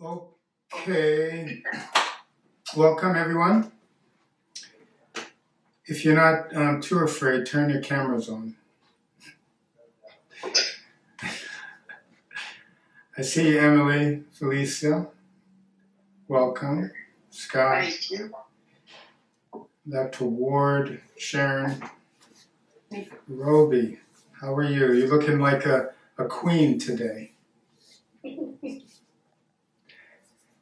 Okay, welcome everyone. If you're not too afraid, turn your cameras on. I see you, Emily, Felicia. Welcome. Scott. Thank you. Dr. Ward, Sharon, Roby. How are you? You're looking like a queen today.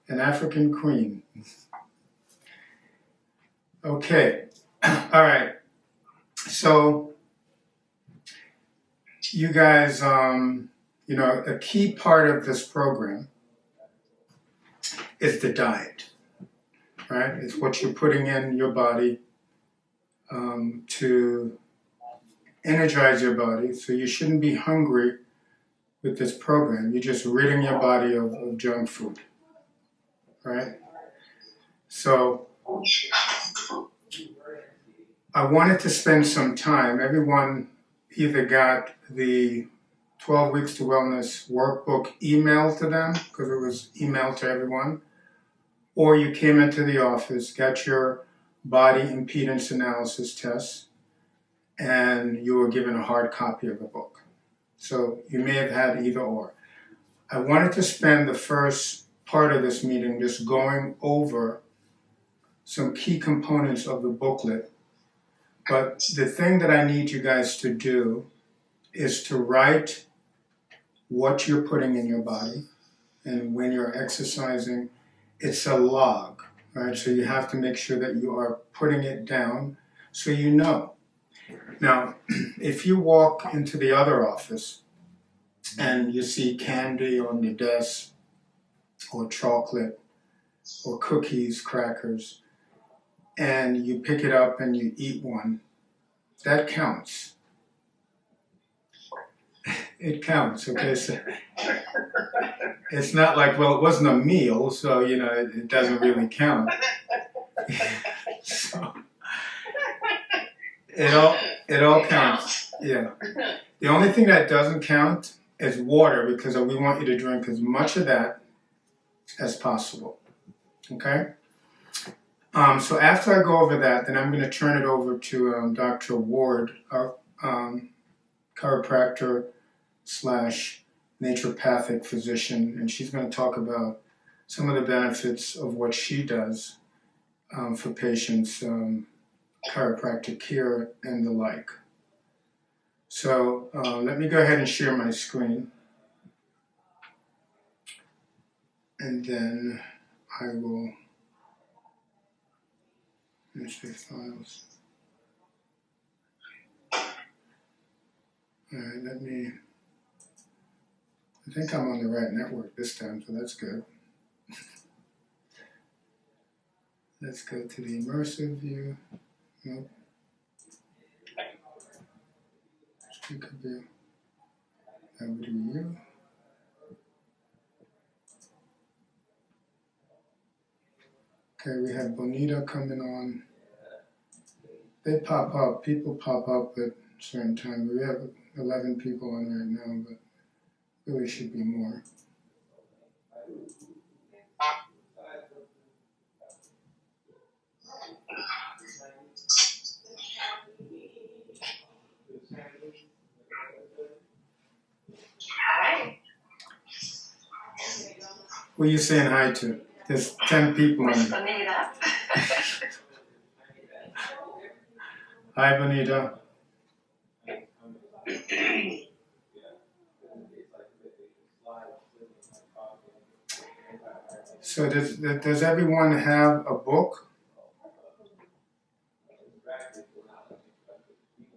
An African queen. Okay. All right. So, you guys, a key part of this program is the diet, right? It's what you're putting in your body to energize your body. So you shouldn't be hungry with this program. You're just ridding your body of junk food, right? So I wanted to spend some time. Everyone either got the 12 Weeks to Wellness workbook emailed to them, because it was emailed to everyone, or you came into the office, got your body impedance analysis test, and you were given a hard copy of the book. So you may have had either or. I wanted to spend the first part of this meeting just going over some key components of the booklet. But the thing that I need you guys to do is to write what you're putting in your body. And when you're exercising, it's a log, right? So you have to make sure that you are putting it down so you know. Now, if you walk into the other office and you see candy on the desk, or chocolate, or cookies, crackers, and you pick it up and you eat one, that counts. It counts, okay? So it's not like, well, it wasn't a meal, so, it doesn't really count. So it all counts, yeah. The only thing that doesn't count is water, because we want you to drink as much of that as possible, okay? So after I go over that, then I'm going to turn it over to Dr. Ward, our chiropractor / naturopathic physician, and she's going to talk about some of the benefits of what she does for patients, chiropractic care, and the like. So let me go ahead and share my screen, and then I will administer files. All right, I think I'm on the right network this time, so that's good. Let's go to the immersive view. Nope. Speaker view. That would be you. Okay, we have Bonita coming on. They pop up. People pop up at certain times. We have 11 people on right now, but really should be more. Who are you saying hi to? There's 10 people on it. Bonita. Hi, Bonita. So does everyone have a book?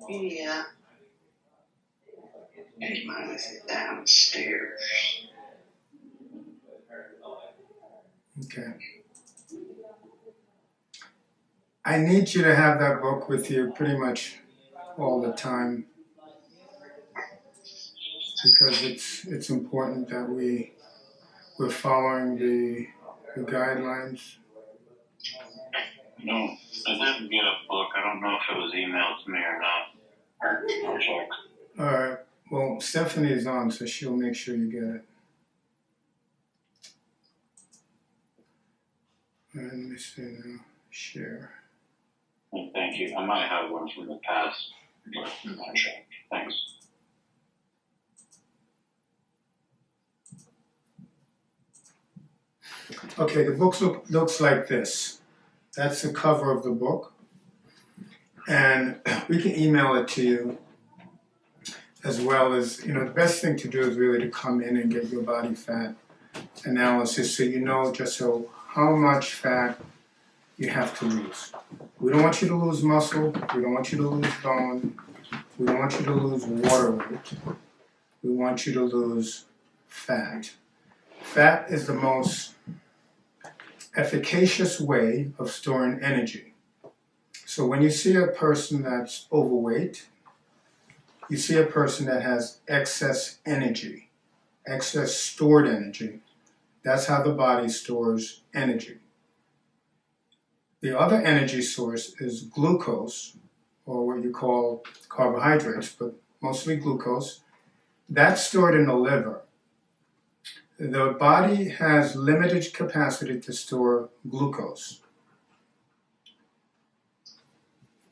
Yeah. Mine is downstairs. Okay. I need you to have that book with you pretty much all the time, because it's important that we're following the guidelines. No, I didn't get a book. I don't know if it was emailed to me or not. I'll check. All right. Well, Stephanie is on, so she'll make sure you get it. let me see now. Share. And thank you. I might have one from the past, but I'm not sure. Thanks. Okay, the book looks like this. That's the cover of the book. And we can email it to you, as well as, the best thing to do is really to come in and get your body fat analysis so you know how much fat you have to lose. We don't want you to lose muscle. We don't want you to lose bone. We don't want you to lose water weight. We want you to lose fat. Fat is the most efficacious way of storing energy. So when you see a person that's overweight, you see a person that has excess energy, excess stored energy. That's how the body stores energy. The other energy source is glucose, or what you call carbohydrates, but mostly glucose. That's stored in the liver. The body has limited capacity to store glucose.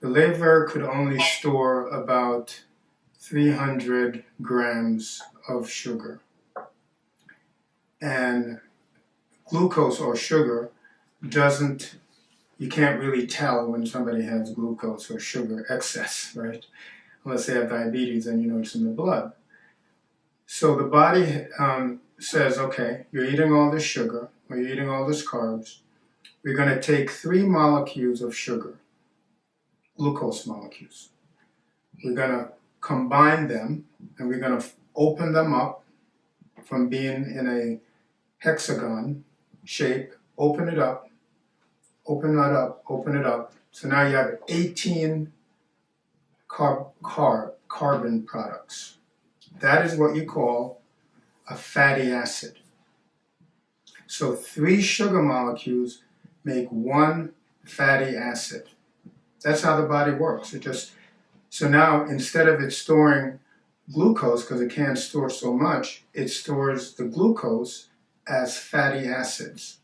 The liver could only store about 300 grams of sugar. And glucose or sugar you can't really tell when somebody has glucose or sugar excess, right? Unless they have diabetes and you know it's in the blood. So the body says, okay, you're eating all this sugar, or you're eating all this carbs. We're going to take 3 molecules of sugar, glucose molecules. We're going to combine them, and we're going to open them up from being in a hexagon shape, open it up, open that up, open it up. So now you have 18 carbon products. That is what you call a fatty acid. So 3 sugar molecules make 1 fatty acid. That's how the body works. So now instead of it storing glucose, because it can't store so much, it stores the glucose as fatty acids.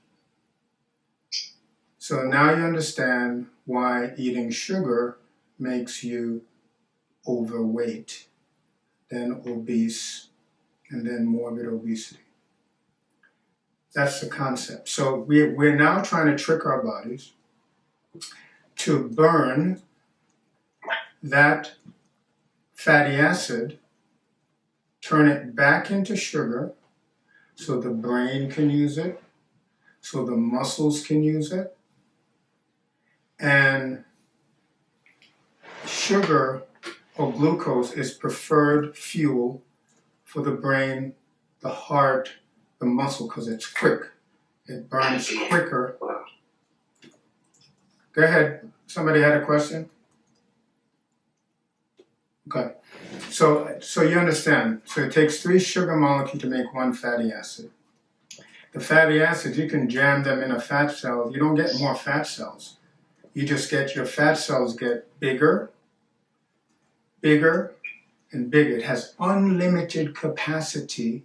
So now you understand why eating sugar makes you overweight, then obese, and then morbid obesity. That's the concept. So we're now trying to trick our bodies to burn that fatty acid, turn it back into sugar so the brain can use it, so the muscles can use it. And sugar or glucose is preferred fuel for the brain, the heart, the muscle, because it's quick. It burns quicker. Go ahead. Somebody had a question? Okay. So you understand. So it takes 3 sugar molecules to make 1 fatty acid. The fatty acids, you can jam them in a fat cell. You don't get more fat cells. You just get your fat cells get bigger, bigger, and bigger. It has unlimited capacity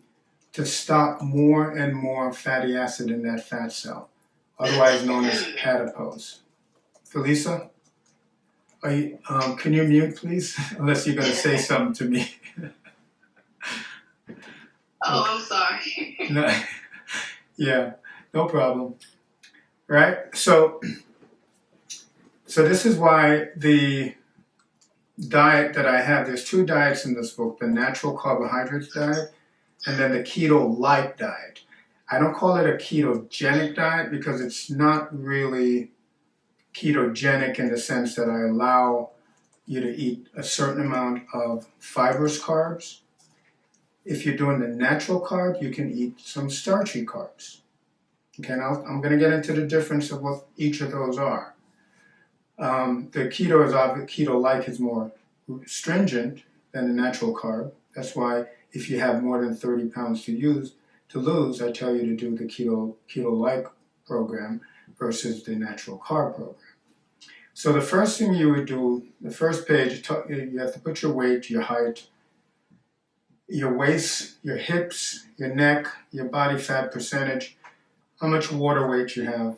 to stop more and more fatty acid in that fat cell, otherwise known as adipose. Felisa, can you mute, please? Unless you're going to say something to me. Oh, I'm sorry. No, yeah, no problem. Right? So this is why the diet that I have, there's 2 diets in this book, the natural carbohydrates diet and then the keto-like diet. I don't call it a ketogenic diet because it's not really ketogenic in the sense that I allow you to eat a certain amount of fibrous carbs. If you're doing the natural carb, you can eat some starchy carbs. Okay, now I'm going to get into the difference of what each of those are. The keto-like is more stringent than the natural carb. That's why if you have more than 30 pounds to lose, I tell you to do the keto-like program versus the natural carb program. So the first thing you would do, the first page, you have to put your weight, your height, your waist, your hips, your neck, your body fat percentage, how much water weight you have,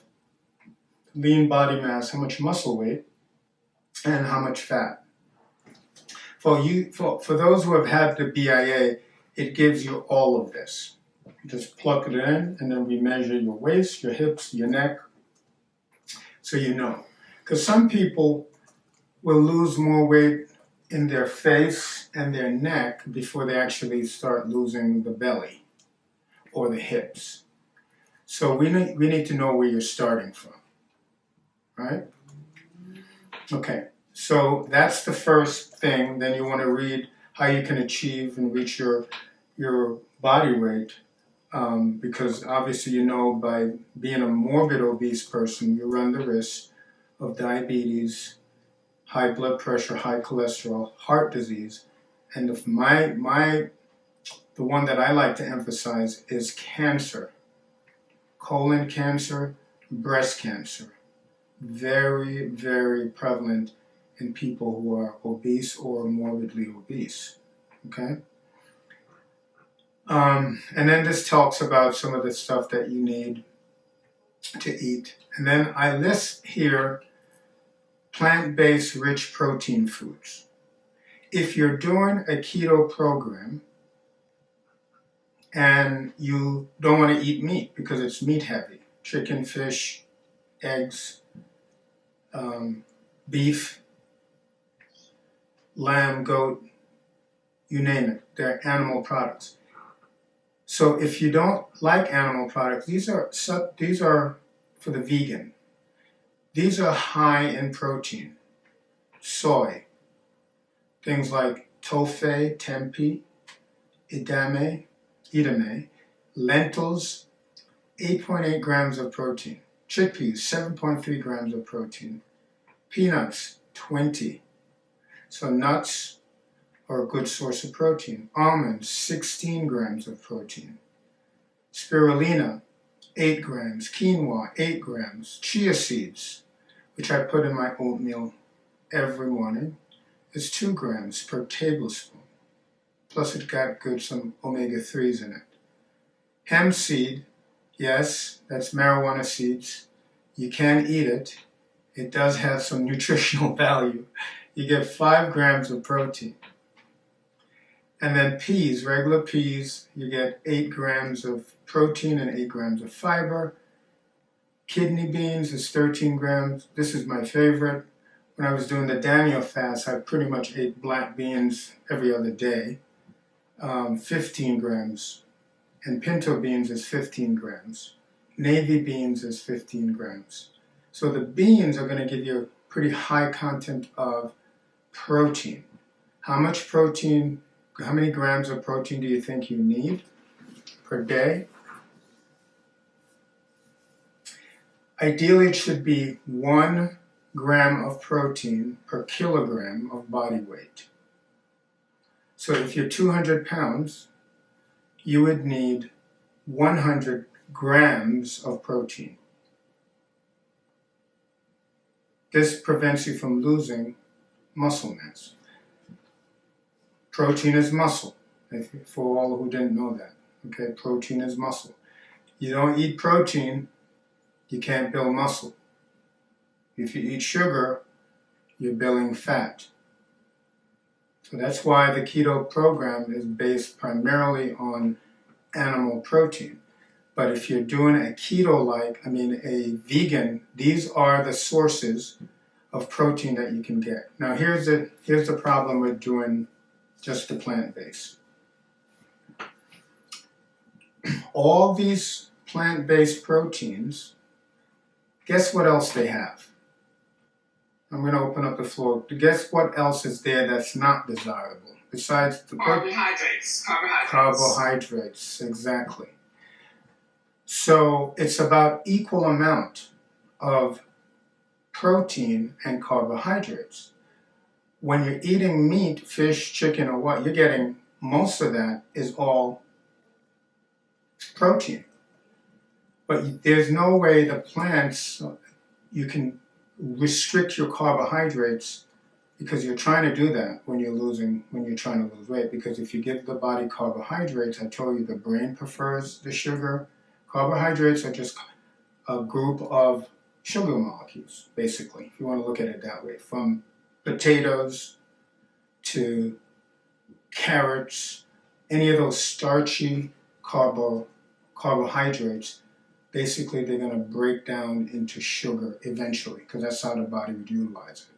lean body mass, how much muscle weight, and how much fat. For those who have had the BIA, it gives you all of this. You just plug it in, and then we measure your waist, your hips, your neck, so you know. Because some people will lose more weight in their face and their neck before they actually start losing the belly or the hips. So we need to know where you're starting from, right? Okay, so that's the first thing. Then you want to read how you can achieve and reach your body weight, because obviously you know by being a morbid obese person, you run the risk of diabetes, high blood pressure, high cholesterol, heart disease, and the one that I like to emphasize is cancer, colon cancer, breast cancer. Very, very prevalent in people who are obese or morbidly obese, okay? And then this talks about some of the stuff that you need to eat. And then I list here plant-based rich protein foods. If you're doing a keto program and you don't want to eat meat because it's meat heavy, chicken, fish, eggs, beef, lamb, goat, you name it, they're animal products. So if you don't like animal products, these are for the vegan. These are high in protein. Soy, things like tofu, tempeh, edamame, lentils, 8.8 grams of protein. Chickpeas, 7.3 grams of protein. Peanuts, 20. So nuts are a good source of protein. Almonds, 16 grams of protein. Spirulina, 8 grams. Quinoa, 8 grams. Chia seeds, which I put in my oatmeal every morning, is 2 grams per tablespoon. Plus it got some omega-3s in it. Hemp seed, yes, that's marijuana seeds. You can eat it. It does have some nutritional value. You get 5 grams of protein. And then peas, regular peas, you get 8 grams of protein and 8 grams of fiber. Kidney beans is 13 grams. This is my favorite. When I was doing the Daniel fast, I pretty much ate black beans every other day. 15 grams. And pinto beans is 15 grams. Navy beans is 15 grams. So the beans are going to give you a pretty high content of protein. How much protein, how many grams of protein do you think you need per day? Ideally, it should be 1 gram of protein per kilogram of body weight. So if you're 200 pounds, you would need 100 grams of protein. This prevents you from losing muscle mass. Protein is muscle, for all who didn't know that. Okay, protein is muscle. You don't eat protein, you can't build muscle. If you eat sugar, you're building fat. So that's why the keto program is based primarily on animal protein. But if you're doing a a vegan, these are the sources of protein that you can get. Now here's the problem with doing just the plant-based. All these plant-based proteins, guess what else they have? I'm going to open up the floor. Guess what else is there that's not desirable besides the carbohydrates. Carbohydrates, exactly. So it's about equal amount of protein and carbohydrates. When you're eating meat, fish, chicken, or what, you're getting most of that is all protein. But there's no way the plants, you can restrict your carbohydrates, because you're trying to do that when you're trying to lose weight. Because if you give the body carbohydrates, I told you the brain prefers the sugar. Carbohydrates are just a group of sugar molecules, basically, if you want to look at it that way. From potatoes to carrots, any of those starchy carbohydrates, basically they're going to break down into sugar eventually, because that's how the body would utilize it.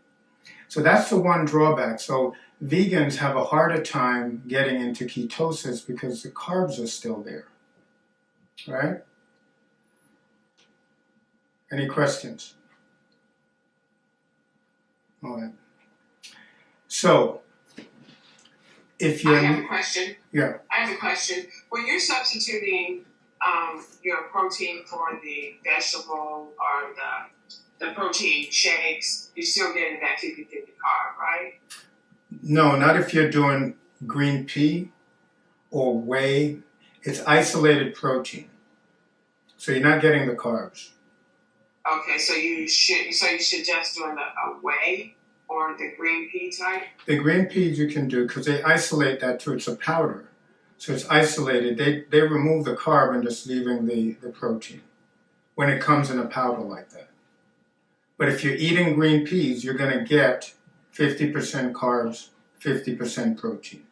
So that's the one drawback. So vegans have a harder time getting into ketosis because the carbs are still there, right? Any questions? All right. So, if you're... I have a question. Yeah. I have a question. When you're substituting your protein for the vegetable or the protein shakes, you're still getting that 50-50 carb, right? No, not if you're doing green pea or whey. It's isolated protein. So you're not getting the carbs. Okay, so you suggest doing a whey or the green pea type? The green peas you can do because they isolate that too. It's a powder. So it's isolated. They remove the carb and just leaving the protein when it comes in a powder like that. But if you're eating green peas, you're going to get 50% carbs, 50% protein.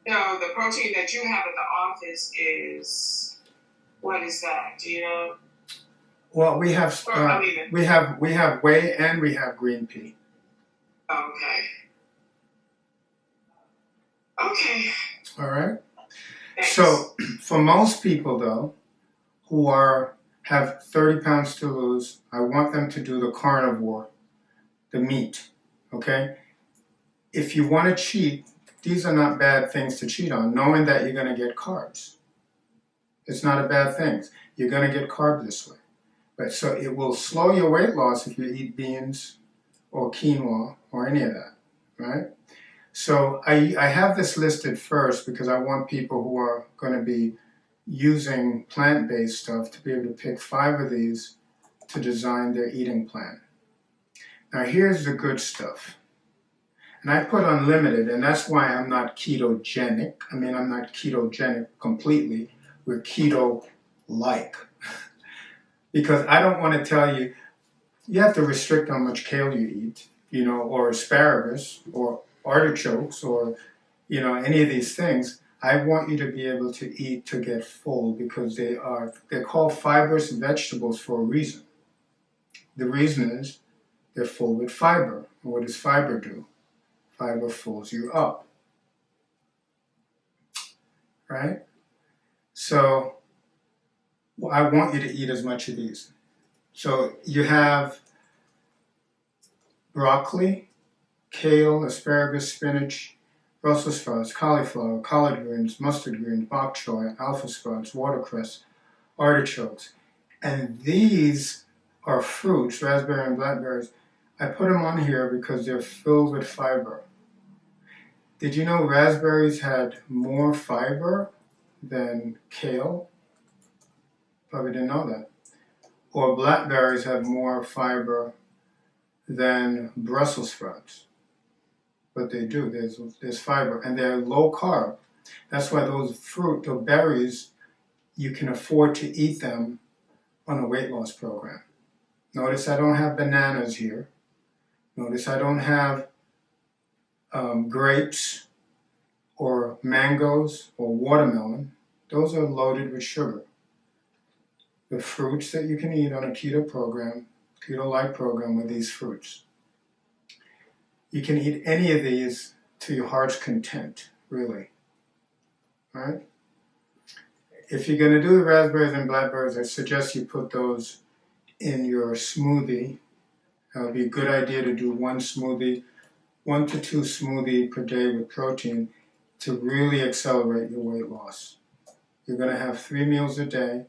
No, the protein that you have at the office is, what is that? Do you know? Well, we have whey and we have green pea. Okay. Okay. All right. Thanks. So for most people though, who have 30 pounds to lose, I want them to do the carnivore, the meat. Okay. If you want to cheat, these are not bad things to cheat on, knowing that you're going to get carbs. It's not a bad thing. You're going to get carbs this way. But so it will slow your weight loss if you eat beans or quinoa or any of that, right? So I have this listed first because I want people who are going to be using plant-based stuff to be able to pick 5 of these to design their eating plan. Now here's the good stuff. And I put unlimited, and that's why I'm not ketogenic. I mean, I'm not ketogenic completely. We're keto-like. Because I don't want to tell you, you have to restrict how much kale you eat, or asparagus, or artichokes, or, any of these things. I want you to be able to eat to get full because they're called fibrous vegetables for a reason. The reason is they're full with fiber. And what does fiber do? Fiber fills you up, right? So I want you to eat as much of these. So you have broccoli, kale, asparagus, spinach, Brussels sprouts, cauliflower, collard greens, mustard greens, bok choy, alpha sprouts, watercress, artichokes. And these are fruits, raspberry and blackberries. I put them on here because they're filled with fiber. Did you know raspberries had more fiber than kale? Probably didn't know that. Or blackberries have more fiber than Brussels sprouts. But they do. There's fiber. And they're low carb. That's why those berries, you can afford to eat them on a weight loss program. Notice I don't have bananas here. Notice I don't have grapes or mangoes or watermelon. Those are loaded with sugar. The fruits that you can eat on a keto-like program with these fruits. You can eat any of these to your heart's content, really. All right? If you're going to do the raspberries and blackberries, I suggest you put those in your smoothie. It would be a good idea to do 1 to 2 smoothie per day with protein to really accelerate your weight loss. You're going to have 3 meals a day,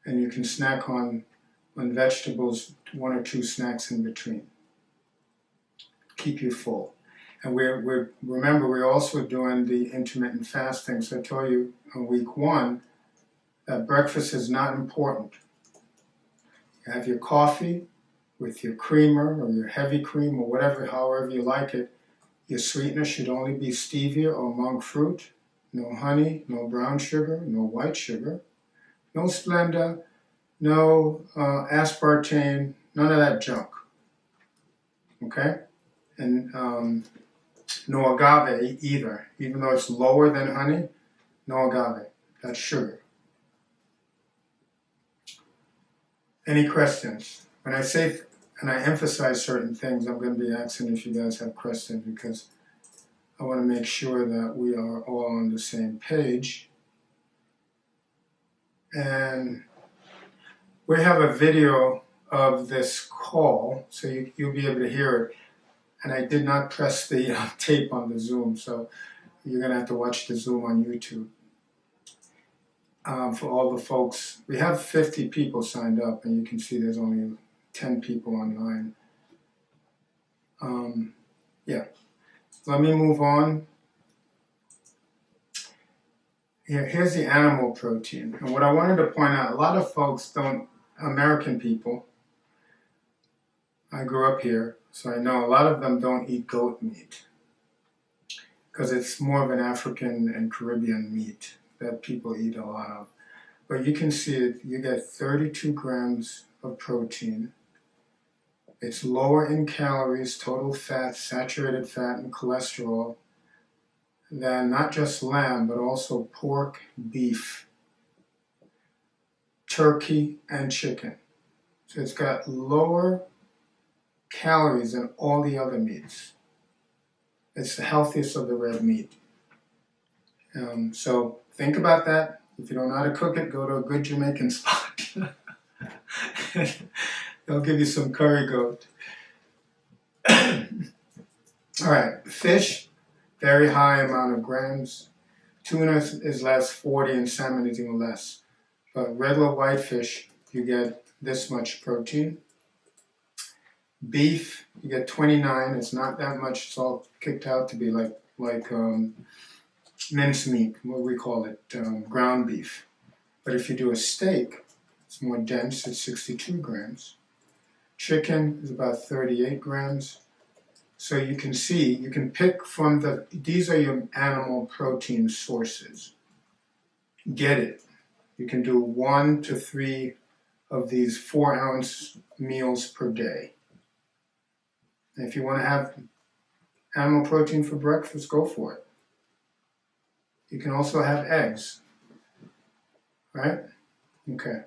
and you can snack on vegetables, 1 or 2 snacks in between. Keep you full. And remember, we're also doing the intermittent fasting. So I told you on week 1 that breakfast is not important. You have your coffee with your creamer or your heavy cream or whatever, however you like it. Your sweetener should only be stevia or monk fruit. No honey, no brown sugar, no white sugar, no Splenda, no aspartame, none of that junk. Okay? And no agave either. Even though it's lower than honey, no agave. That's sugar. Any questions? When I say and I emphasize certain things, I'm going to be asking if you guys have questions because I want to make sure that we are all on the same page. And we have a video of this call, so you'll be able to hear it. And I did not press the tape on the Zoom, so you're going to have to watch the Zoom on YouTube. For all the folks, we have 50 people signed up, and you can see there's only 10 people online. Yeah, let me move on. Here's the animal protein. And what I wanted to point out, a lot of folks don't, American people, I grew up here, so I know a lot of them don't eat goat meat because it's more of an African and Caribbean meat that people eat a lot of. But you can see it, you get 32 grams of protein. It's lower in calories, total fat, saturated fat, and cholesterol than not just lamb, but also pork, beef, turkey, and chicken. So it's got lower calories than all the other meats. It's the healthiest of the red meat. So think about that. If you don't know how to cook it, go to a good Jamaican spot. They'll give you some curry goat. All right, fish, very high amount of grams. Tuna is less, 40, and salmon is even less. But regular whitefish, you get this much protein. Beef, you get 29. It's not that much. It's all kicked out to be like mincemeat, what we call it, ground beef. But if you do a steak, it's more dense. It's 62 grams. Chicken is about 38 grams. So you can see, you can pick from these are your animal protein sources. Get it. You can do 1 to 3 of these 4-ounce meals per day. And if you want to have animal protein for breakfast, go for it. You can also have eggs, right? Okay.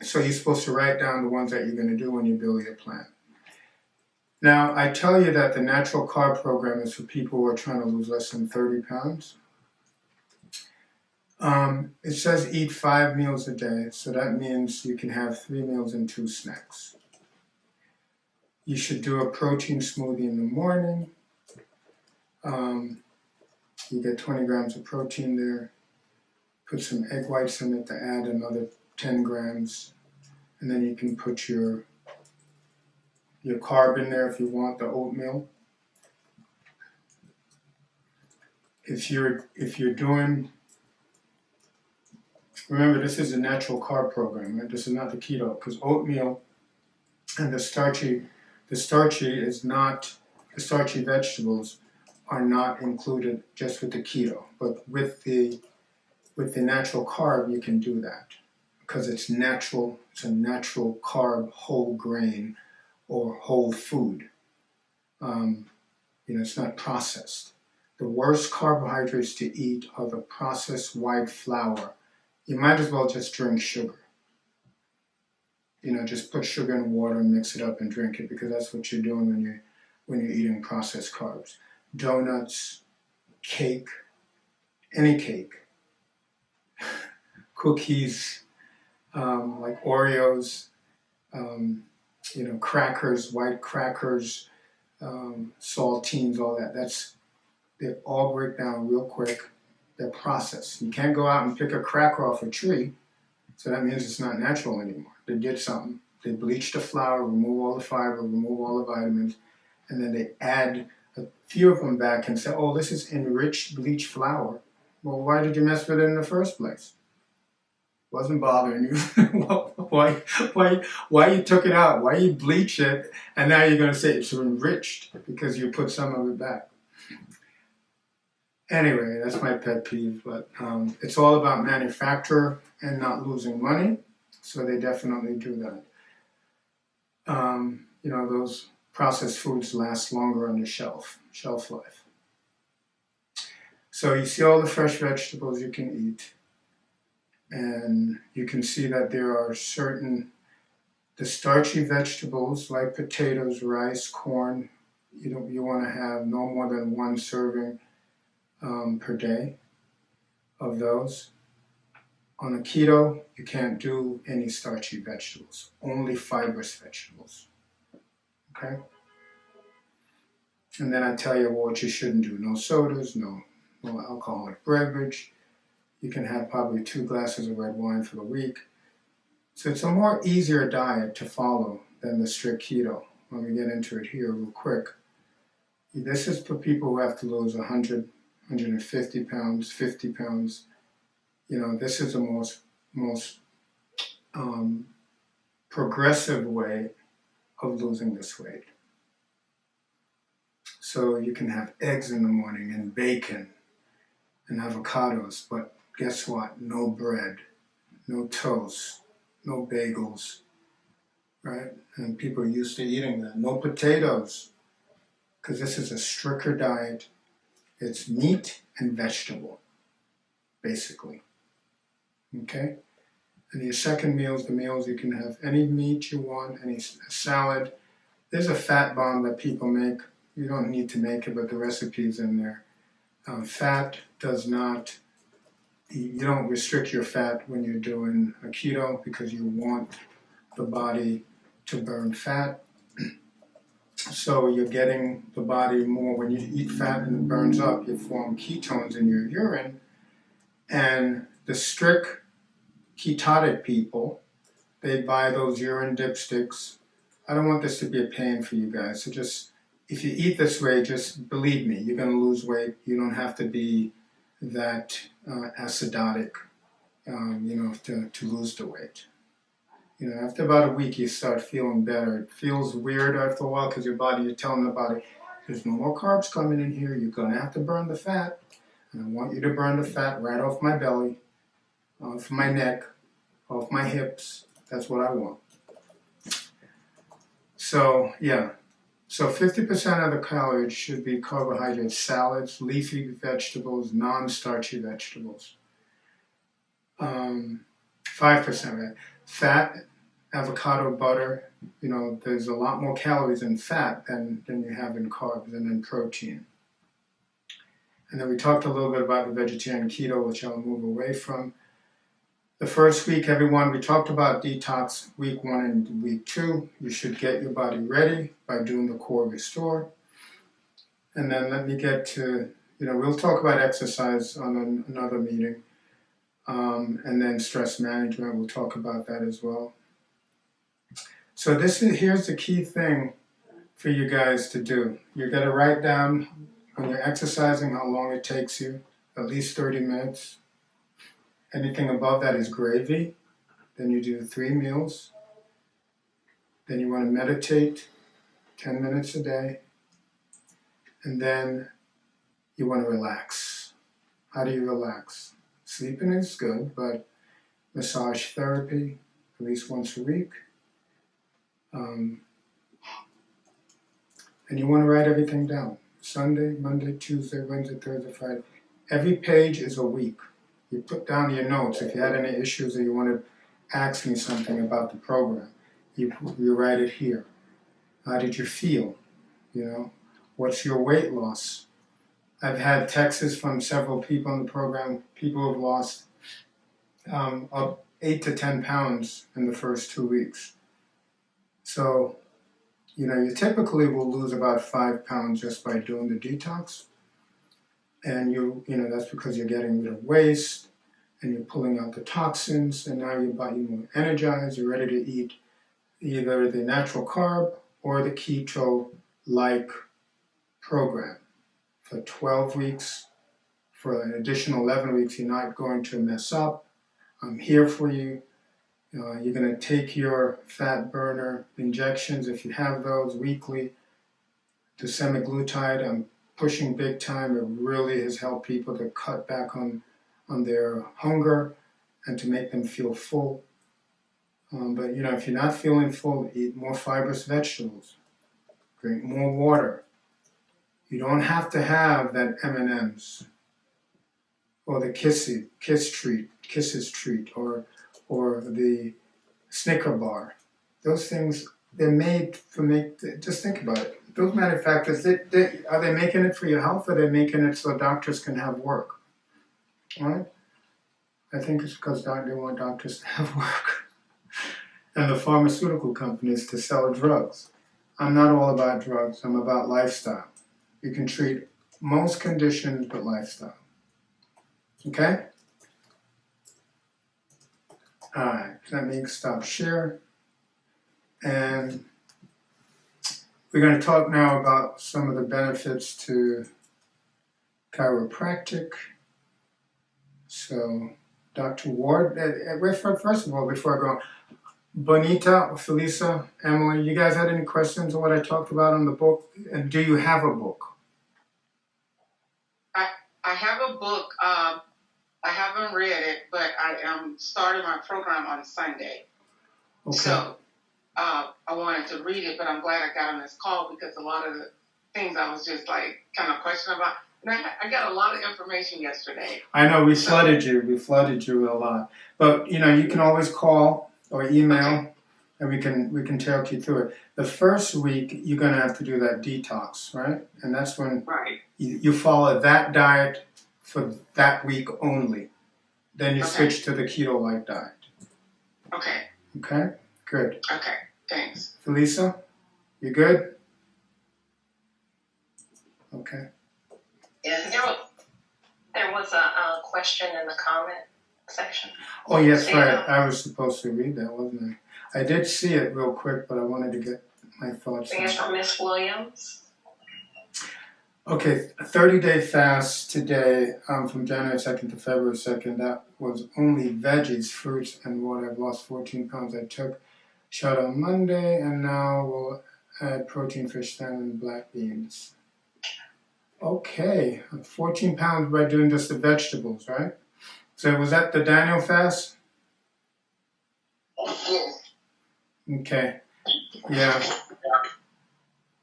So you're supposed to write down the ones that you're going to do when you build your plan. Now, I tell you that the natural carb program is for people who are trying to lose less than 30 pounds. It says eat 5 meals a day, so that means you can have 3 meals and 2 snacks. You should do a protein smoothie in the morning. You get 20 grams of protein there. Put some egg whites in it to add another 10 grams. And then you can put your carb in there if you want, the oatmeal. If you're doing, remember this is a natural carb program, right? This is not the keto, because oatmeal and the starchy vegetables are not included just with the keto, but with the natural carb you can do that because it's natural. It's a natural carb, whole grain or whole food. It's not processed. The worst carbohydrates to eat are the processed white flour. You might as well just drink sugar. Just put sugar in water and mix it up and drink it because that's what you're doing when you're eating processed carbs. Donuts, cake, any cake, cookies, like Oreos, crackers, white crackers, saltines, all that. They all break down real quick. They're processed. You can't go out and pick a cracker off a tree, so that means it's not natural anymore. They did something. They bleached the flour, remove all the fiber, remove all the vitamins, and then they add a few of them back and say, oh, this is enriched bleached flour. Well, why did you mess with it in the first place? Wasn't bothering you. Why you took it out? Why you bleach it? And now you're going to say it's enriched because you put some of it back. Anyway, that's my pet peeve. But it's all about manufacturer and not losing money. So they definitely do that. Those processed foods last longer on the shelf life. So you see all the fresh vegetables you can eat, and you can see that there are the starchy vegetables like potatoes, rice, corn. You want to have no more than 1 serving per day of those. On a keto, you can't do any starchy vegetables, only fibrous vegetables. Okay? And then I tell you what you shouldn't do. No sodas, no alcoholic beverage. You can have probably 2 glasses of red wine for the week. So it's a more easier diet to follow than the strict keto. When we get into it here real quick. This is for people who have to lose 100, 150 pounds, 50 pounds. This is the most progressive way of losing this weight. So you can have eggs in the morning and bacon and avocados, but guess what? No bread, no toast, no bagels, right? And people are used to eating that. No potatoes, because this is a stricter diet. It's meat and vegetable, basically. Okay? And your second meals, the meals you can have any meat you want, any salad. There's a fat bomb that people make. You don't need to make it, but the recipe's in there. Fat does not, you don't restrict your fat when you're doing a keto because you want the body to burn fat. So you're getting the body more, when you eat fat and it burns up, you form ketones in your urine. And the strict ketotic people, they buy those urine dipsticks. I don't want this to be a pain for you guys. So just, if you eat this way, just believe me, you're going to lose weight. You don't have to be that acidotic, to lose the weight. After about a week, you start feeling better. It feels weird after a while because your body, you're telling the body, there's no more carbs coming in here. You're going to have to burn the fat. And I want you to burn the fat right off my belly, off my neck, off my hips. That's what I want. So, yeah. So 50% of the calories should be carbohydrates, salads, leafy vegetables, non-starchy vegetables. 5%, right? Fat, avocado, butter, there's a lot more calories in fat than you have in carbs and in protein. And then we talked a little bit about the vegetarian keto, which I'll move away from. The first week, everyone, we talked about detox week 1 and week 2. You should get your body ready by doing the core restore. And then let me get to, we'll talk about exercise on another meeting. And then stress management, we'll talk about that as well. So here's the key thing for you guys to do. You're going to write down when you're exercising how long it takes you, at least 30 minutes. Anything above that is gravy. Then you do 3 meals. Then you want to meditate 10 minutes a day. And then you want to relax. How do you relax? Sleeping is good, but massage therapy at least once a week. And you want to write everything down. Sunday, Monday, Tuesday, Wednesday, Thursday, Friday. Every page is a week. You put down your notes. If you had any issues or you want to ask me something about the program, you write it here. How did you feel? What's your weight loss? I've had texts from several people in the program. People who have lost up 8 to 10 pounds in the first 2 weeks. So, you typically will lose about 5 pounds just by doing the detox. And that's because you're getting rid of waste and you're pulling out the toxins, and now your body more energized. You're ready to eat either the natural carb or the keto-like program. For 12 weeks, for an additional 11 weeks, you're not going to mess up. I'm here for you. You're going to take your fat burner injections, if you have those, weekly. The semaglutide, I'm pushing big time. It really has helped people to cut back on their hunger and to make them feel full. But if you're not feeling full, eat more fibrous vegetables. Drink more water. You don't have to have that M&Ms or the Kisses treat, or the Snicker bar. Those things, they're made just think about it. Those manufacturers, are they making it for your health, or are they making it so doctors can have work? All right? I think it's because they want doctors to have work. And the pharmaceutical companies to sell drugs. I'm not all about drugs. I'm about lifestyle. You can treat most conditions but lifestyle. Okay? Alright, let me stop share. And we're going to talk now about some of the benefits to chiropractic. So, Dr. Ward, first of all, before I go on, Bonita, Felisa, Emily, you guys had any questions on what I talked about in the book? And do you have a book? I have a book. I haven't read it, but I am starting my program on Sunday. Okay. So I wanted to read it, but I'm glad I got on this call because a lot of the things I was just like kind of questioning about. And I got a lot of information yesterday. I know we flooded you. We flooded you with a lot. But you can always call or email, and we can talk you through it. The first week you're going to have to do that detox, right? And that's when you follow that diet for that week only. Then you switch to the keto-like diet. Okay. Okay? Good. Okay. Thanks. Felisa, you good? Okay. Yes. There was a question in the comment section. Oh, yes, right. I was supposed to read that, wasn't I? I did see it real quick, but I wanted to get my thoughts on it. From Miss Williams. Okay, a 30-day fast today from January 2nd to February 2nd. That was only veggies, fruits, and water. I've lost 14 pounds. I took shot on Monday, and now we'll add protein, fish, salmon, and black beans. Okay, 14 pounds by doing just the vegetables, right? So was that the Daniel fast? Yes. Okay, yeah.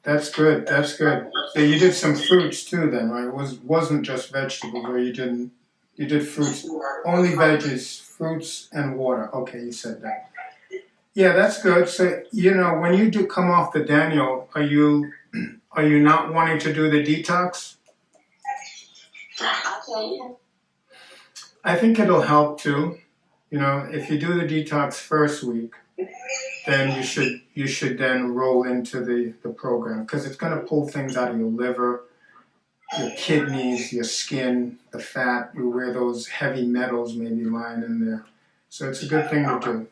That's good. That's good. So you did some fruits too, then, right? It wasn't just vegetables, or you did fruits, only veggies, fruits, and water. Okay, you said that. Yeah, that's good. So when you do come off the Daniel, are you not wanting to do the detox? I think it'll help too. If you do the detox first week, then you should then roll into the program, because it's going to pull things out of your liver, your kidneys, your skin, the fat, where those heavy metals may be lying in there. So it's a good thing to do.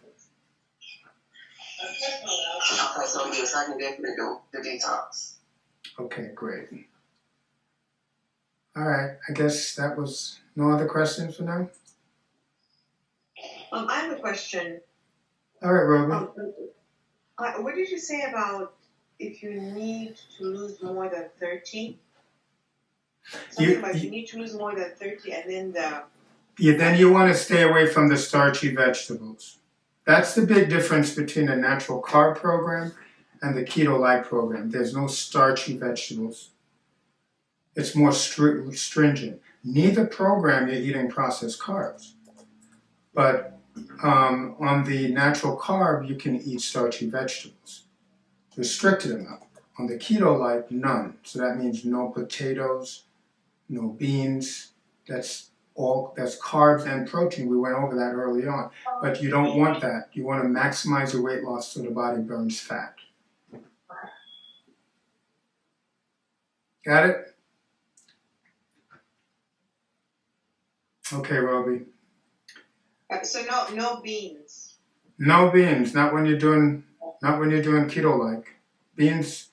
Okay, so yes, I can definitely do the detox. Okay, great. All right, I guess that was no other questions for now? I have a question. All right, Roby. What did you say about if you need to lose more than 30? You need to lose more than 30, and then then you want to stay away from the starchy vegetables. That's the big difference between a natural carb program and the keto-like program. There's no starchy vegetables. It's more stringent. Neither program you're eating processed carbs. But on the natural carb, you can eat starchy vegetables. Restricted amount. On the keto-like, none. So that means no potatoes, no beans. That's carbs and protein. We went over that early on. But you don't want that. You want to maximize your weight loss so the body burns fat. Got it? Okay, Roby. So no beans. No beans. Not when you're doing keto-like. Beans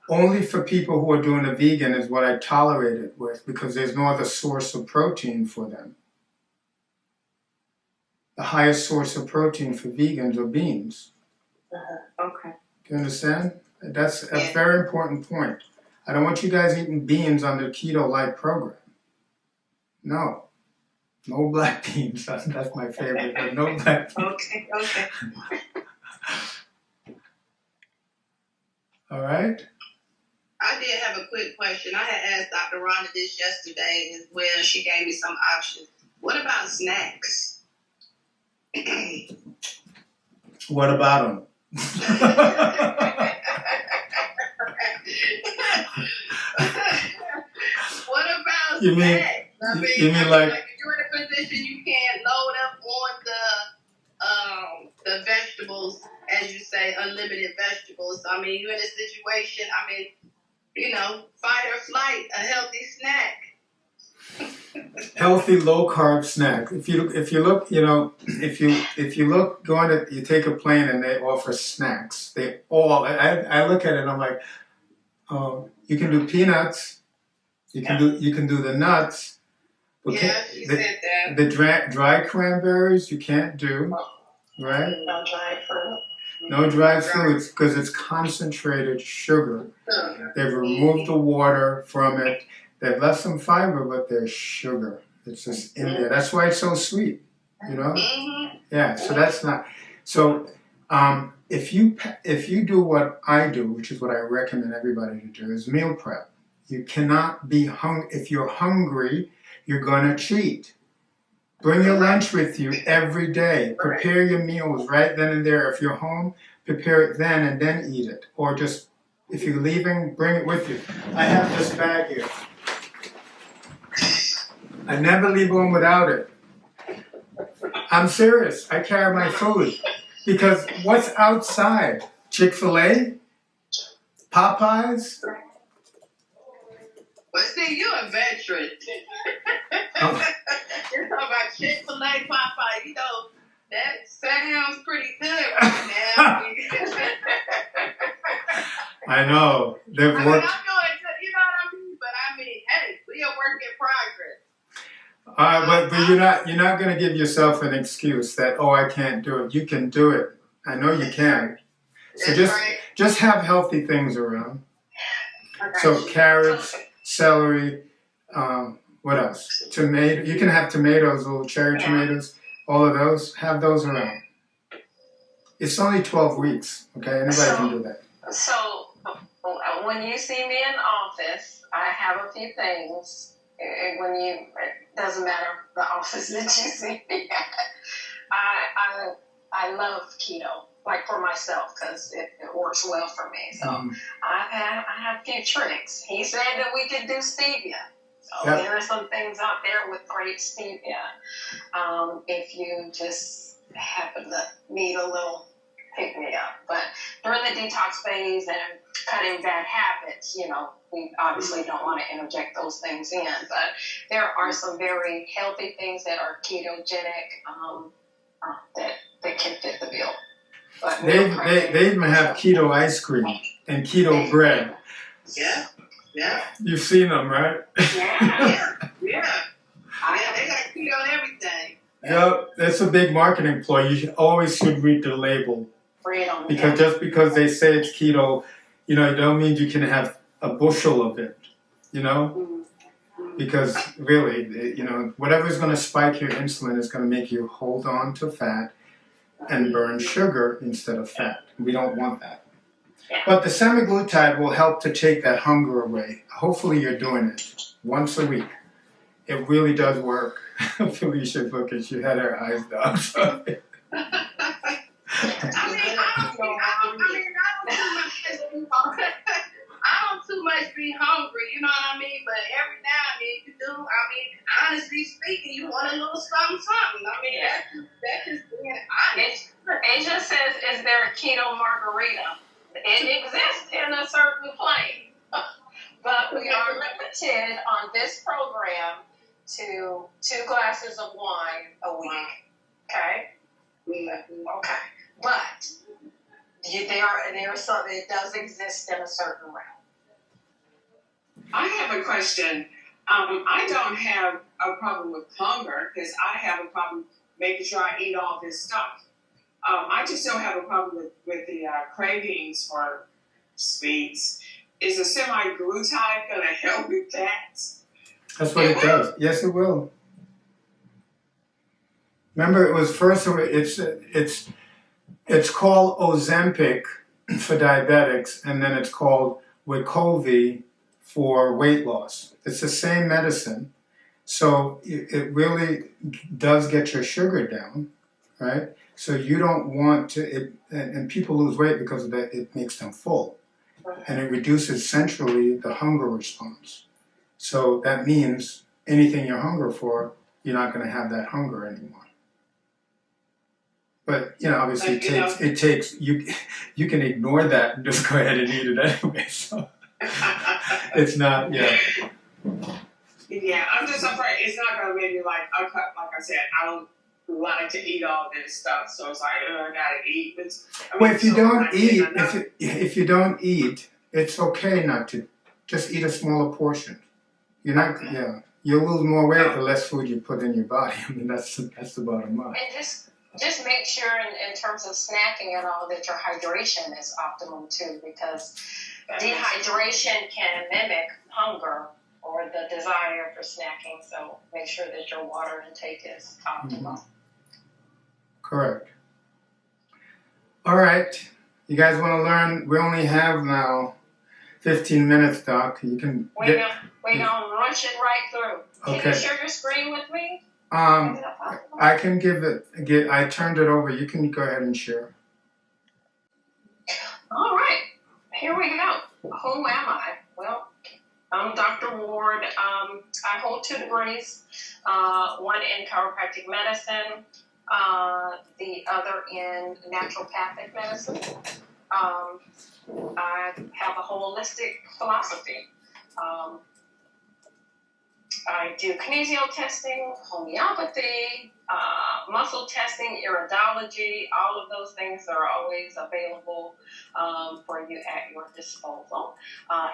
only for people who are doing a vegan is what I tolerate it with, because there's no other source of protein for them. The highest source of protein for vegans are beans. Okay. Do you understand? That's a very important point. I don't want you guys eating beans on the keto-like program. No. No black beans. That's my favorite, but no black beans. Okay. All right. I did have a quick question. I had asked Dr. Rhonda this yesterday as well. She gave me some options. What about snacks? What about them? What about You mean- snacks? you mean like- if you're in a position you can't load up on the vegetables, as you say, unlimited vegetables. I mean, you're in a situation, fight or flight, a healthy snack. Healthy low carb snack. If you look, you take a plane and they offer snacks. They all. I look at it and I'm like, you can do peanuts. You can do the nuts. Yeah, she said that. The dry cranberries you can't do, right? No dry fruit. No dry fruits because it's concentrated sugar. They've removed the water from it. They've left some fiber, but there's sugar. It's just in there. That's why it's so sweet, you know? Yeah, so that's not... So if you do what I do, which is what I recommend everybody to do, is meal prep. You cannot be if you're hungry, you're going to cheat. Bring your lunch with you every day. Prepare your meals right then and there. If you're home, prepare it then and then eat it. Or just, if you're leaving, bring it with you. I have this bag here. I never leave home without it. I'm serious. I carry my food. Because what's outside? Chick-fil-A? Popeyes? But see, you're a veteran. You're talking about Chick-fil-A, Popeye. That sounds pretty good right now. I know. They've worked. I know it, you know what I mean? But hey, we are work in progress. But you're not going to give yourself an excuse that, oh, I can't do it. You can do it. I know you can. So just have healthy things around. So carrots, celery, what else? Tomato. You can have tomatoes, little cherry tomatoes. All of those. Have those around. It's only 12 weeks. Okay, anybody can do that. So when you see me in office, I have a few things. It doesn't matter the office that you see me at. I love keto, like for myself, because it works well for me. So I have a few tricks. He said that we could do stevia. So there are some things out there with great stevia. If you just happen to need a little pick me up. But during the detox phase and cutting bad habits, we obviously don't want to interject those things in. But there are some very healthy things that are ketogenic that can fit the bill. But they even have keto ice cream and keto bread. Yeah. You've seen them, right? Yeah. They got keto on everything. Yep, that's a big marketing ploy. You always should read the label. Because just because they say it's keto, it don't mean you can have a bushel of it, Because really, whatever's going to spike your insulin is going to make you hold on to fat and burn sugar instead of fat. We don't want that. But the semaglutide will help to take that hunger away. Hopefully you're doing it once a week. It really does work. Felicia, look at she had her eyes down. I don't too much be hungry, you know what I mean? But every now and then you do. Honestly speaking, you want a little something. That's just being honest. Asia says, is there a keto margarita? It exists in a certain place. But we are limited on this program to 2 glasses of wine a week. Okay? Okay. But there are some, it does exist in a certain realm. I have a question. I don't have a problem with hunger because I have a problem making sure I eat all this stuff. I just don't have a problem with the cravings for sweets. Is the semaglutide going to help with that? That's what it does. Yes, it will. Remember, it was first. It's It's called Ozempic for diabetics, and then it's called Wegovy for weight loss. It's the same medicine, so it really does get your sugar down, right? So you don't want to, and people lose weight because of that. It makes them full, and it reduces centrally the hunger response. So that means anything you're hungry for, you're not going to have that hunger anymore. But obviously, it takes you can ignore that and just go ahead and eat it anyway. So it's not, Yeah, I'm just afraid it's not gonna make me like I said, I don't like to eat all this stuff, so it's like I gotta eat. Well, if you don't eat, if you don't eat, it's okay not to. Just eat a smaller portion. You're not, you'll lose more weight the less food you put in your body. I mean, that's the bottom line. And just make sure in terms of snacking and all that your hydration is optimum too, because dehydration can mimic hunger or the desire for snacking. So make sure that your water intake is optimal. Correct. All right. You guys want to learn? We only have now 15 minutes, Doc. You can. We're gonna rush it right through. Okay. Can you share your screen with me? I can I turned it over. You can go ahead and share. All right, here we go. Who am I? Well, I'm Dr. Ward. I hold 2 degrees, one in chiropractic medicine, the other in naturopathic medicine. I have a holistic philosophy. I do kinesio testing, homeopathy, muscle testing, iridology. All of those things are always available for you at your disposal,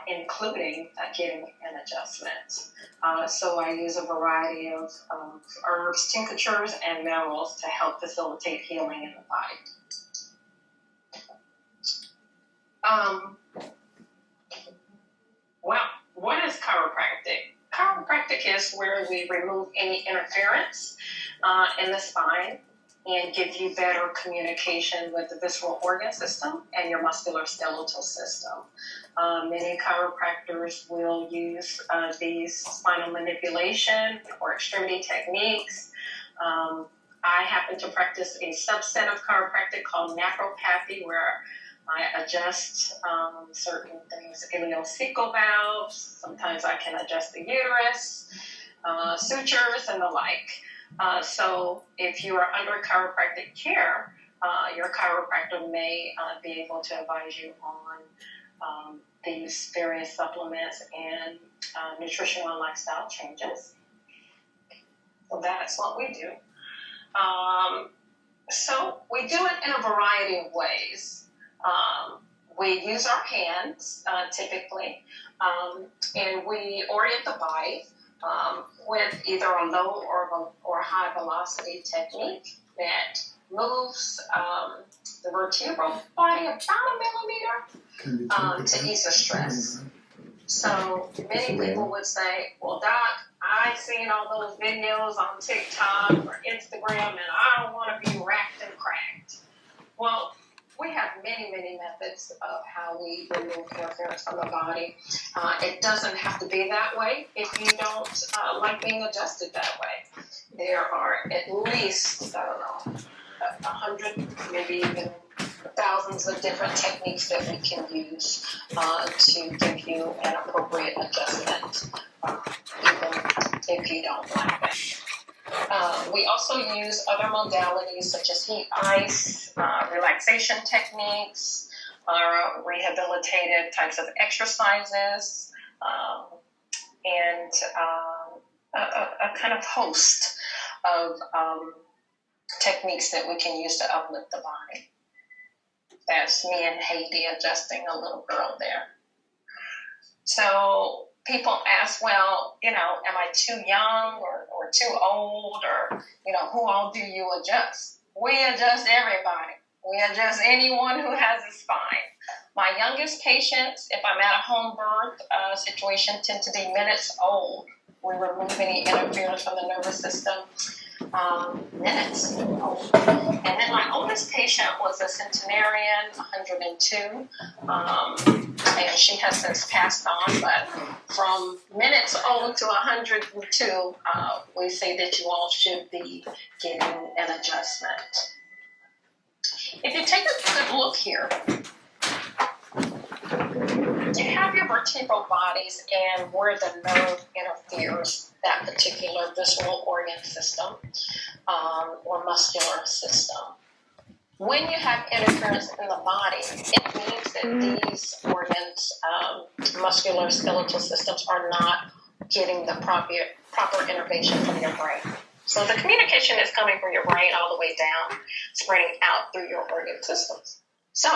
including getting an adjustment. So I use a variety of herbs, tinctures, and minerals to help facilitate healing in the body. Well, what is chiropractic? Chiropractic is where we remove any interference in the spine and give you better communication with the visceral organ system and your musculoskeletal system. Many chiropractors will use these spinal manipulation or extremity techniques. I happen to practice a subset of chiropractic called naturopathy, where I adjust certain things, ileocecal valves. Sometimes I can adjust the uterus, sutures, and the like. So if you are under chiropractic care, your chiropractor may be able to advise you on these various supplements and nutritional and lifestyle changes. So that's what we do. So we do it in a variety of ways. We use our hands typically, and we orient the body with either a low or high velocity technique that moves the vertebral body about a millimeter to ease the stress. So many people would say, well, Doc, I've seen all those videos on TikTok or Instagram, and I don't want to be racked and cracked. Well, we have many, many methods of how we remove interference from the body. It doesn't have to be that way if you don't like being adjusted that way. There are at least, 100, maybe even thousands of different techniques that we can use to give you an appropriate adjustment, even if you don't like it. We also use other modalities such as heat ice, relaxation techniques, rehabilitative types of exercises, and a kind of host of techniques that we can use to uplift the body. That's me and Haiti adjusting a little girl there. So people ask, well, am I too young or too old, or, who all do you adjust? We adjust everybody. We adjust anyone who has a spine. My youngest patients, if I'm at a home birth situation, tend to be minutes old. We remove any interference from the nervous system. minutes. And then my oldest patient was a centenarian, 102, and she has since passed on, but from minutes old to 102, we say that you all should be getting an adjustment. If you take a good look here, you have your vertebral bodies and where the nerve interferes that particular visceral organ system or muscular system. When you have interference in the body, it means that these organs, muscular skeletal systems, are not getting the proper innervation from your brain. So the communication is coming from your brain all the way down, spreading out through your organ systems. So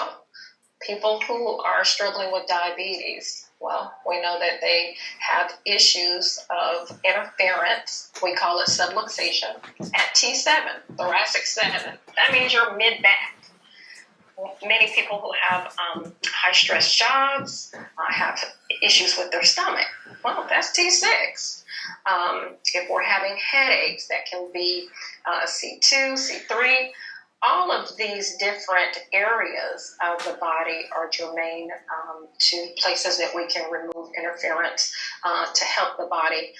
people who are struggling with diabetes, well, we know that they have issues of interference. We call it subluxation at T7, thoracic 7. That means your mid-back. Many people who have high-stress jobs have issues with their stomach. Well, that's T6. If we're having headaches, that can be C2, C3. All of these different areas of the body are germane to places that we can remove interference to help the body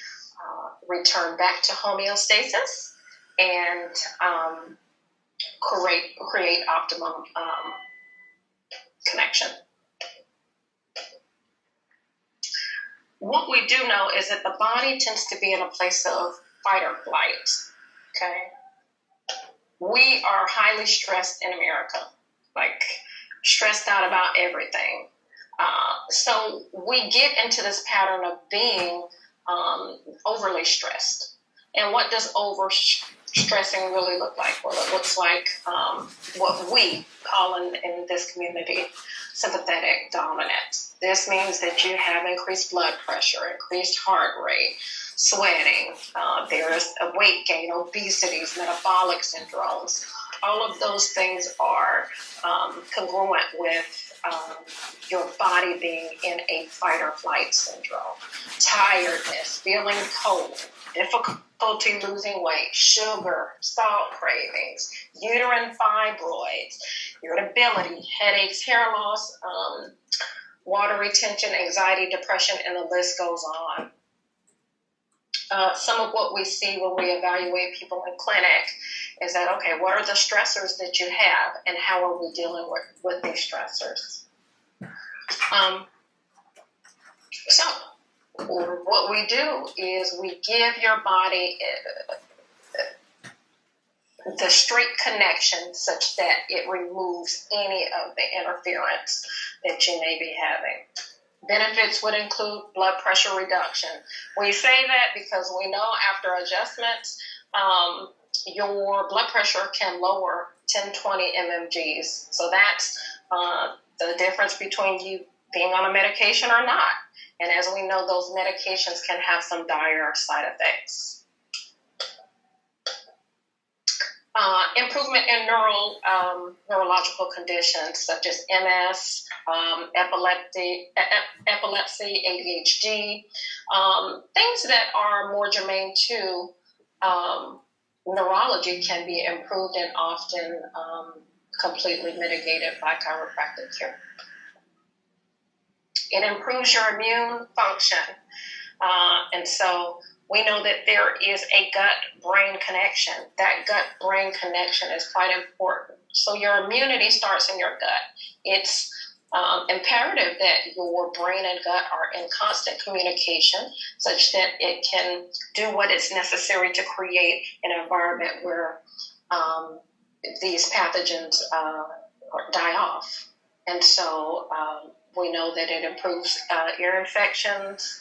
return back to homeostasis and create optimum connection. What we do know is that the body tends to be in a place of fight or flight, okay? We are highly stressed in America, like stressed out about everything. So we get into this pattern of being overly stressed. And what does overstressing really look like? Well, it looks like what we call in this community sympathetic dominance. This means that you have increased blood pressure, increased heart rate, sweating, there's a weight gain, obesities, metabolic syndromes. All of those things are congruent with your body being in a fight or flight syndrome. Tiredness, feeling cold, difficulty losing weight, sugar, salt cravings, uterine fibroids, irritability, headaches, hair loss, water retention, anxiety, depression, and the list goes on. Some of what we see when we evaluate people in clinic is that, okay, what are the stressors that you have and how are we dealing with these stressors? So what we do is we give your body the straight connection such that it removes any of the interference that you may be having. Benefits would include blood pressure reduction. We say that because we know after adjustments, your blood pressure can lower 10-20 mmGs. So that's the difference between you being on a medication or not. And as we know, those medications can have some dire side effects. Improvement in neurological conditions such as MS, epilepsy, ADHD, things that are more germane to neurology can be improved and often completely mitigated by chiropractic care. It improves your immune function, and so we know that there is a gut-brain connection. That gut-brain connection is quite important. So your immunity starts in your gut. It's imperative that your brain and gut are in constant communication such that it can do what is necessary to create an environment where these pathogens die off. And so we know that it improves ear infections.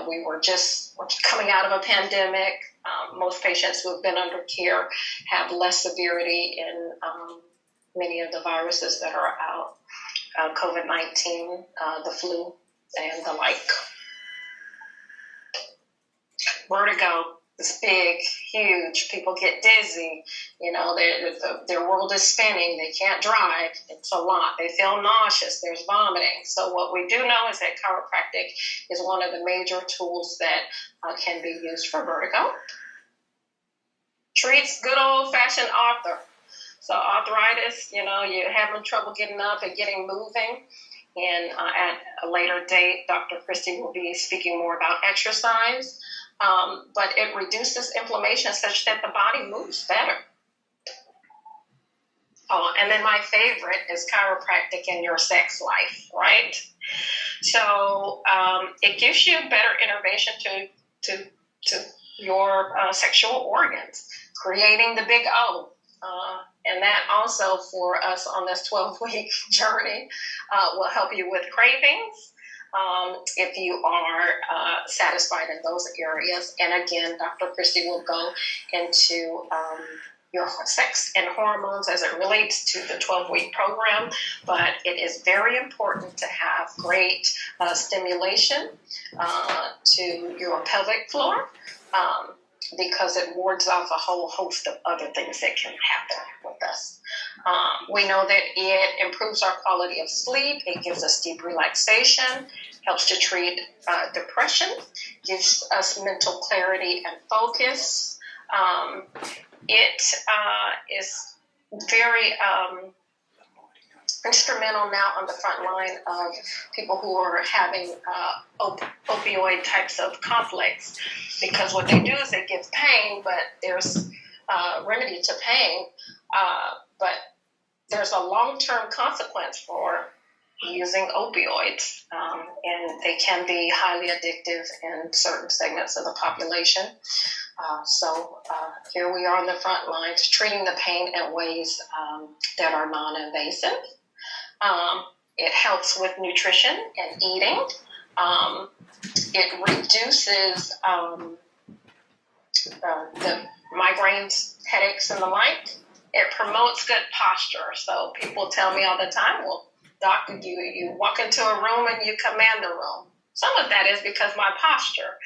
We were just coming out of a pandemic. Most patients who have been under care have less severity in many of the viruses that are out, COVID-19, the flu, and the like. Vertigo is big, huge. People get dizzy. Their world is spinning. They can't drive. It's a lot. They feel nauseous. There's vomiting. So what we do know is that chiropractic is one of the major tools that can be used for vertigo. treats good old-fashioned arthritis. So arthritis, you know, you're having trouble getting up and getting moving. And at a later date, Dr. Christie will be speaking more about exercise. But it reduces inflammation such that the body moves better. Oh, and then my favorite is chiropractic in your sex life, right? So it gives you better innervation to your sexual organs, creating the big O. And that also for us on this 12-week journey will help you with cravings if you are satisfied in those areas. And again, Dr. Christie will go into your sex and hormones as it relates to the 12-week program, but it is very important to have great stimulation to your pelvic floor because it wards off a whole host of other things that can happen with us. We know that it improves our quality of sleep, it gives us deep relaxation, helps to treat depression, gives us mental clarity and focus. It is very instrumental now on the front line of people who are having opioid types of conflicts, because what they do is they give pain, but there's remedy to pain, but there's a long-term consequence for using opioids, and they can be highly addictive in certain segments of the population. So here we are on the front lines treating the pain in ways that are non-invasive. It helps with nutrition and eating. It reduces the migraines, headaches, and the like. It promotes good posture. So people tell me all the time, well, doctor, you walk into a room and you command the room. Some of that is because my posture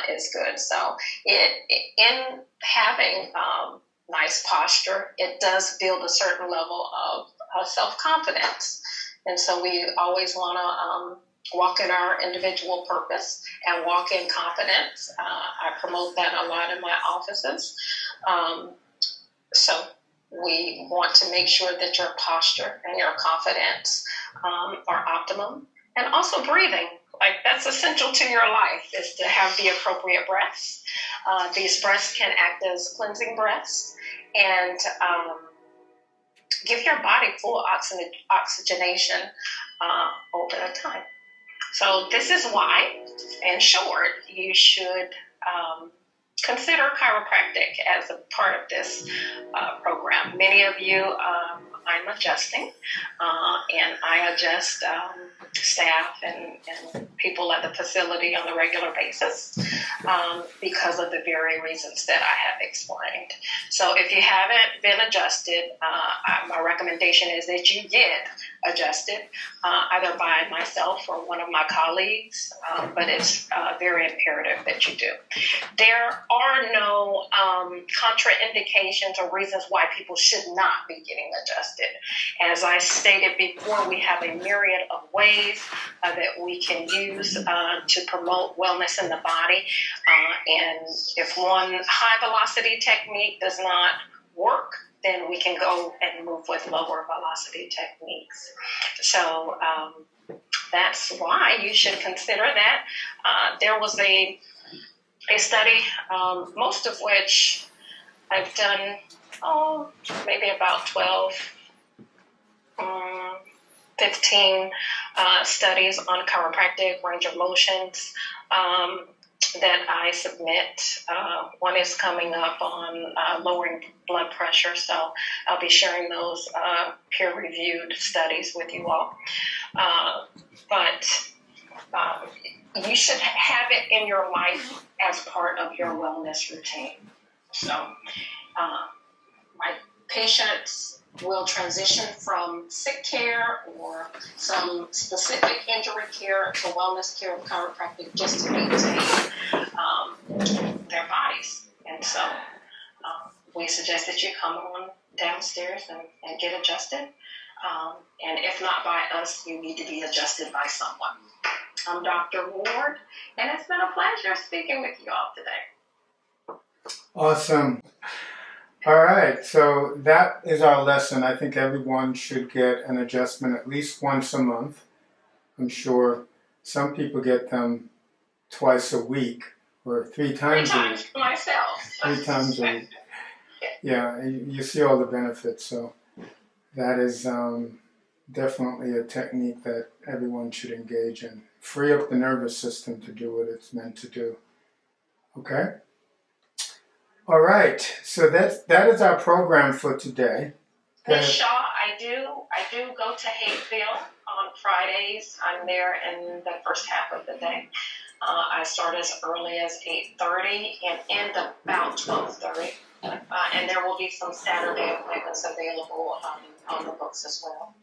is good. So in having nice posture, it does build a certain level of self-confidence. And so we always want to walk in our individual purpose and walk in confidence. I promote that a lot in my offices. So we want to make sure that your posture and your confidence are optimum. And also breathing. Like, that's essential to your life, is to have the appropriate breaths. These breaths can act as cleansing breaths and give your body full oxygenation over the time. So this is why, in short, you should consider chiropractic as a part of this program. Many of you, I'm adjusting, and I adjust staff and people at the facility on a regular basis because of the very reasons that I have explained. So if you haven't been adjusted, my recommendation is that you get adjusted either by myself or one of my colleagues, but it's very imperative that you do. There are no contraindications or reasons why people should not be getting adjusted. As I stated before, we have a myriad of ways that we can use to promote wellness in the body. And if one high-velocity technique does not work, then we can go and move with lower velocity techniques. So that's why you should consider that. There was a study, most of which I've done, maybe about 12, 15 studies on chiropractic, range of motions that I submit. One is coming up on lowering blood pressure, so I'll be sharing those peer-reviewed studies with you all. But you should have it in your life as part of your wellness routine. So my patients will transition from sick care or some specific injury care to wellness care of chiropractic just to maintain their bodies. And so we suggest that you come on downstairs and get adjusted. And if not by us, you need to be adjusted by someone. I'm Dr. Ward, and it's been a pleasure speaking with you all today. Awesome. All right, so that is our lesson. I think everyone should get an adjustment at least once a month. I'm sure some people get them twice a week or three times a week. Myself. 3 times a week. Yeah, you see all the benefits. So that is definitely a technique that everyone should engage in. Free up the nervous system to do what it's meant to do. Okay? All right, so that is our program for today. Miss Shaw, I do go to Hayesville on Fridays. I'm there in the first half of the day. I start as early as 8:30 and end about 12:30. And there will be some Saturday appointments available on the books as well.